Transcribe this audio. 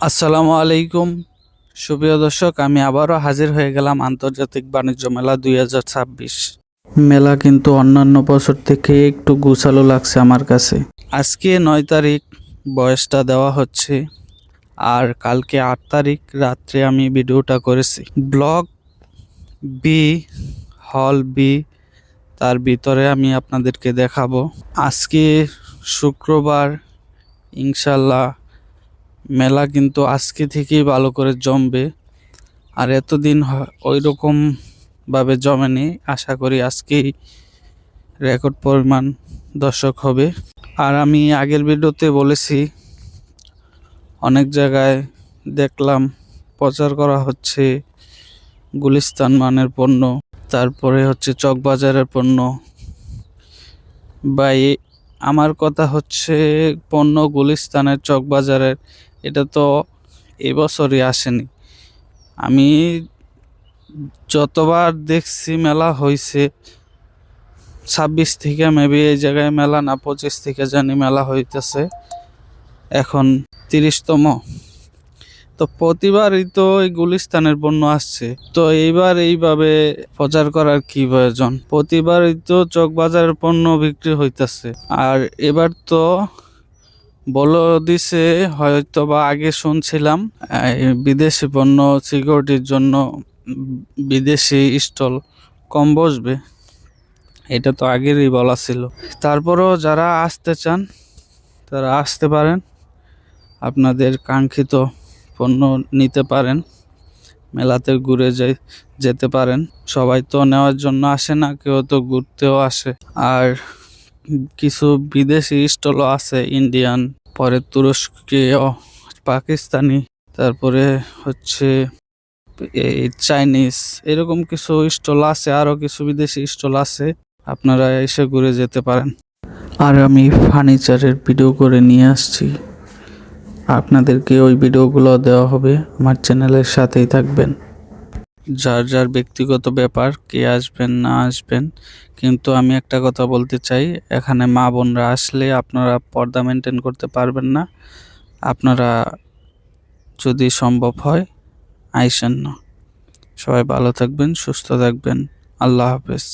আসসালামু আলাইকুম সুপ্রিয় দর্শক, আমি আবারও হাজির হয়ে গেলাম আন্তর্জাতিক বাণিজ্য মেলা 2026। মেলা কিন্তু অন্যান্য বছর থেকে একটু গুছালো লাগছে আমার কাছে। আজকে 9 তারিখ বয়সটা দেওয়া হচ্ছে, আর কালকে 8 তারিখ রাত্রে আমি ভিডিওটা করেছি। ব্লগ বি, হল বি, তার ভিতরে আমি আপনাদেরকে দেখাবো। আজকে শুক্রবার, ইনশাল্লাহ মেলা কিন্তু আজকে থেকেই ভালো করে জমবে। আর এতদিন ওই রকম ভাবে জমেনি, আশা করি আজকেই রেকর্ড পরিমাণ দর্শক হবে। আর আমি আগের ভিডিওতে বলেছি, অনেক জায়গায় দেখলাম প্রচার করা হচ্ছে গুলিস্তান মানের পণ্য, তারপরে হচ্ছে চকবাজারের পণ্য। বা আমার কথা হচ্ছে, পণ্য গুলিস্তানের চকবাজারের এটা তো এবছরই আসেনি। আমি যতবার দেখছি মেলা হয়েছে 26 থেকে, মেবি এই জায়গায় মেলা না 25 থেকে জানি মেলা হইতেছে, এখন 30তম। তো প্রতিবারই তো এই গুলিস্তানের পণ্য আসছে, তো এইবার এইভাবে প্রচার করার কি প্রয়োজন? প্রতিবারই তো চকবাজারের পণ্য বিক্রি হইতেছে। আর এবার তো বলে দিছে, হয়তো বা আগে শুনছিলাম বিদেশি পণ্য সিকিউরিটির জন্য বিদেশি স্টল কম বসবে, এটা তো আগেরই বলা ছিল। তারপরেও যারা আসতে চান তারা আসতে পারেন, আপনাদের কাঙ্ক্ষিত পণ্য নিতে পারেন, মেলাতে ঘুরে যেতে পারেন। সবাই তো নেওয়ার জন্য আসে না, কেউ তো ঘুরতেও আসে। আর কিছু বিদেশি স্টলও আছে, ইন্ডিয়ান, পরে তুরস্কীয়, পাকিস্তানি, তারপরে হচ্ছে এই চাইনিজ, এরকম কিছু স্টল আছে, আরও কিছু বিদেশি স্টল আছে, আপনারা এসে ঘুরে যেতে পারেন। আর আমি ফার্নিচারের ভিডিও করে নিয়ে আসছি, আপনাদেরকে ওই ভিডিওগুলো দেওয়া হবে, আমার চ্যানেলের সাথেই থাকবেন। যার যার ব্যক্তিগত ব্যাপার, কে আসবেন না আসবেন, কিন্তু আমি একটা কথা বলতে চাই, এখানে মা বোনরা আসলে আপনারা পর্দা মেনটেন করতে পারবেন না। আপনারা যদি সম্ভব হয় আইসেন না। সবাই ভালো থাকবেন, সুস্থ থাকবেন। আল্লাহ হাফেজ।